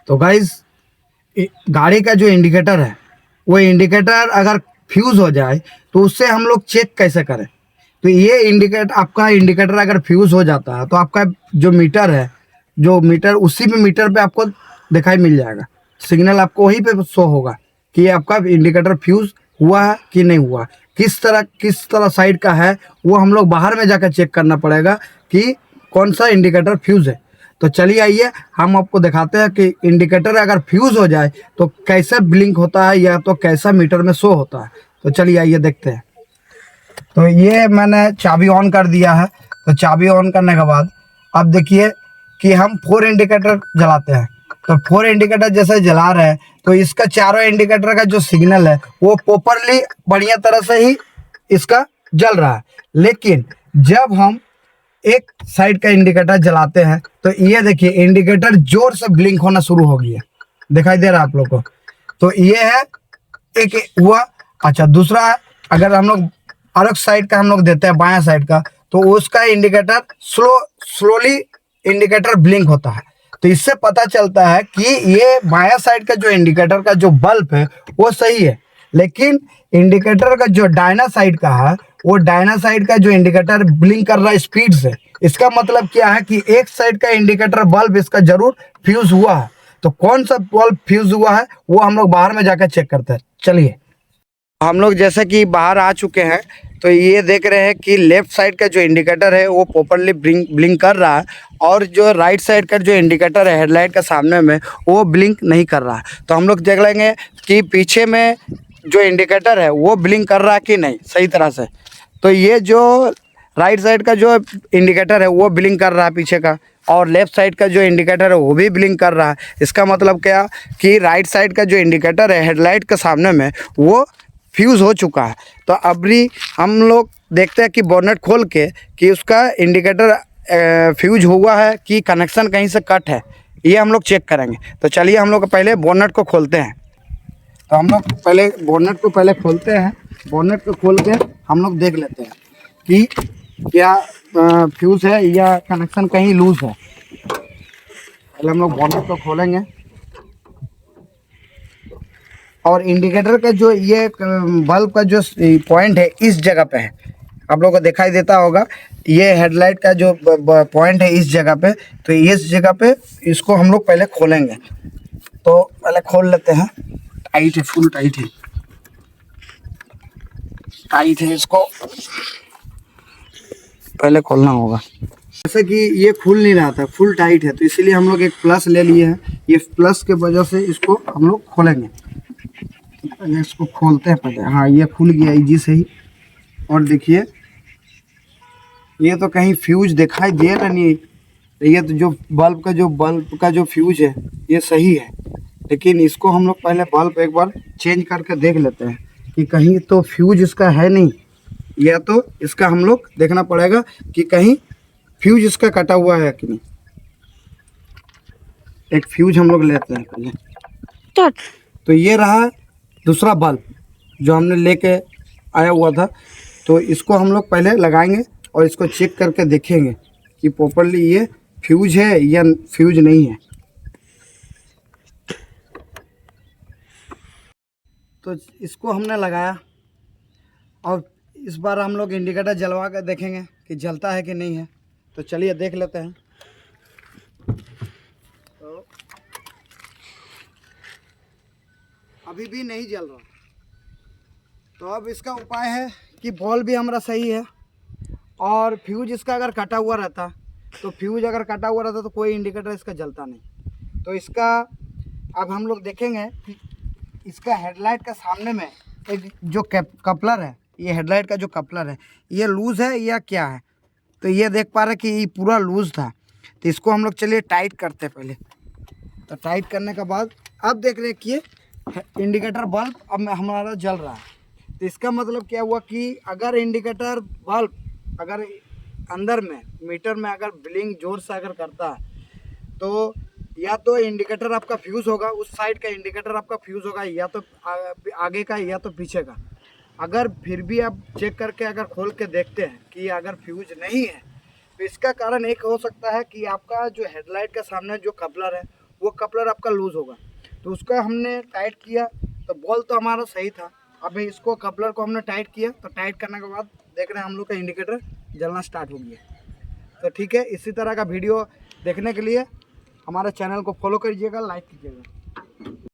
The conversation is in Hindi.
तो गाइस गाड़ी का जो इंडिकेटर है वो इंडिकेटर अगर फ्यूज हो जाए तो उससे हम लोग चेक कैसे करें। तो ये इंडिकेटर आपका इंडिकेटर अगर फ्यूज हो जाता है तो आपका जो मीटर है, जो मीटर उसी पे मीटर पे आपको दिखाई मिल जाएगा, सिग्नल आपको वहीं पे शो होगा कि आपका इंडिकेटर फ्यूज हुआ है कि नहीं हुआ। किस तरह साइड का है वो हम लोग बाहर में जाकर चेक करना पड़ेगा कि कौन सा इंडिकेटर फ्यूज है। तो चलिए आइए हम आपको दिखाते हैं कि इंडिकेटर अगर फ्यूज हो जाए तो कैसे ब्लिंक होता है या तो कैसा मीटर में शो होता है। तो चलिए आइए देखते हैं। तो ये मैंने चाबी ऑन कर दिया है। तो चाबी ऑन करने के बाद अब देखिए कि हम 4 इंडिकेटर जलाते हैं। तो 4 इंडिकेटर जैसे जला रहे हैं तो इसका चारों इंडिकेटर का जो सिग्नल है वो प्रॉपरली बढ़िया तरह से ही इसका जल रहा है। लेकिन जब हम एक साइड का इंडिकेटर जलाते हैं तो ये देखिए इंडिकेटर जोर से ब्लिंक होना शुरू हो गया, दिखाई दे रहा है आप लोग को। तो ये है एक हुआ। अच्छा, दूसरा अगर हम लोग अलग साइड का हम लोग देते हैं बायां साइड का तो उसका इंडिकेटर स्लोली इंडिकेटर ब्लिंक होता है। तो इससे पता चलता है कि ये बायां साइड का जो इंडिकेटर का जो बल्ब है वो सही है, लेकिन इंडिकेटर का जो डायना साइड का है वो डायना साइड का जो इंडिकेटर ब्लिंक कर रहा है स्पीड से। इसका मतलब क्या है कि एक साइड का इंडिकेटर बल्ब इसका जरूर फ्यूज हुआ है। तो कौन सा बल्ब फ्यूज हुआ है वो हम लोग बाहर में जाकर चेक करते हैं। चलिए हम लोग जैसे कि बाहर आ चुके हैं तो ये देख रहे हैं कि लेफ्ट साइड का जो इंडिकेटर है वो प्रॉपरली ब्लिंक कर रहा है और जो राइट साइड का जो इंडिकेटर है हेडलाइट का सामने में वो ब्लिंक नहीं कर रहा है। तो हम लोग देख लेंगे कि पीछे में जो इंडिकेटर है वो ब्लिंक कर रहा है कि नहीं सही तरह से। तो ये जो राइट साइड का जो इंडिकेटर है वो ब्लिंक कर रहा है पीछे का, और लेफ्ट साइड का जो इंडिकेटर है वो भी ब्लिंक कर रहा है। इसका मतलब क्या कि राइट साइड का जो इंडिकेटर है हेडलाइट के सामने में वो फ्यूज़ हो चुका है। तो अभी हम लोग देखते हैं कि बोनेट खोल के कि उसका इंडिकेटर फ्यूज हुआ है कि कनेक्शन कहीं से कट है, ये हम लोग चेक करेंगे। तो चलिए हम लोग पहले बोनेट को खोलते हैं। तो हम लोग पहले बोनेट को पहले खोलते हैं। बोनेट को खोल के हम लोग देख लेते हैं कि क्या फ्यूज़ है या कनेक्शन कहीं लूज़ है। पहले हम लोग बोनेट को खोलेंगे और इंडिकेटर का जो ये बल्ब का जो पॉइंट है इस जगह पे है, आप लोगों को दिखाई देता होगा। ये हेडलाइट का जो पॉइंट है इस जगह पे, तो इस जगह पे इसको हम लोग पहले खोलेंगे। तो पहले खोल लेते हैं। टाइट है, फुल टाइट है, टाइट है, इसको पहले खोलना होगा। जैसे कि ये खुल नहीं रहा था, फुल टाइट है, तो इसीलिए हम लोग एक प्लस ले लिए हैं। ये प्लस के वजह से इसको हम लोग खोलेंगे। इसको खोलते हैं पहले। हाँ, ये खुल गया इजी से ही। और देखिए ये तो कहीं फ्यूज दिखाई दे रहा नहीं। ये तो जो बल्ब का जो फ्यूज है ये सही है, लेकिन इसको हम लोग पहले बल्ब एक बार चेंज करके देख लेते हैं कि कहीं तो फ्यूज इसका है नहीं, या तो इसका हम लोग देखना पड़ेगा कि कहीं फ्यूज इसका कटा हुआ है कि नहीं। एक फ्यूज हम लोग लेते हैं पहले। तो ये रहा दूसरा बल्ब जो हमने लेके आया हुआ था। तो इसको हम लोग पहले लगाएंगे और इसको चेक करके देखेंगे कि प्रॉपरली ये फ्यूज है या फ्यूज नहीं है। तो इसको हमने लगाया और इस बार हम लोग इंडिकेटर जलवा कर देखेंगे कि जलता है कि नहीं है। तो चलिए देख लेते हैं। तो अभी भी नहीं जल रहा। तो अब इसका उपाय है कि बॉल भी हमारा सही है और फ्यूज इसका अगर कटा हुआ रहता, तो फ्यूज अगर कटा हुआ रहता तो कोई इंडिकेटर इसका जलता नहीं। तो इसका अब हम लोग देखेंगे कि इसका हेडलाइट का सामने में एक जो कपलर है, ये हेडलाइट का जो कपलर है ये लूज़ है या क्या है। तो ये देख पा रहे कि ये पूरा लूज़ था। तो इसको हम लोग चलिए टाइट करते हैं पहले। तो टाइट करने के बाद अब देख रहे कि इंडिकेटर बल्ब अब हमारा जल रहा है। तो इसका मतलब क्या हुआ कि अगर इंडिकेटर बल्ब अगर अंदर में मीटर में अगर ब्लिंक जोर से अगर करता है तो या तो इंडिकेटर आपका फ्यूज़ होगा, उस साइड का इंडिकेटर आपका फ्यूज़ होगा, या तो आगे का या तो पीछे का। अगर फिर भी आप चेक करके अगर खोल के देखते हैं कि अगर फ्यूज नहीं है तो इसका कारण एक हो सकता है कि आपका जो हेडलाइट का सामने जो कपलर है वो कपलर आपका लूज़ होगा। तो उसका हमने टाइट किया, तो बॉल तो हमारा सही था। अब इसको कपलर को हमने टाइट किया, तो टाइट करने के बाद देख रहे हैं हम लोग का इंडिकेटर जलना स्टार्ट हो गया। तो ठीक है, इसी तरह का वीडियो देखने के लिए हमारे चैनल को फॉलो कीजिएगा, लाइक कीजिएगा।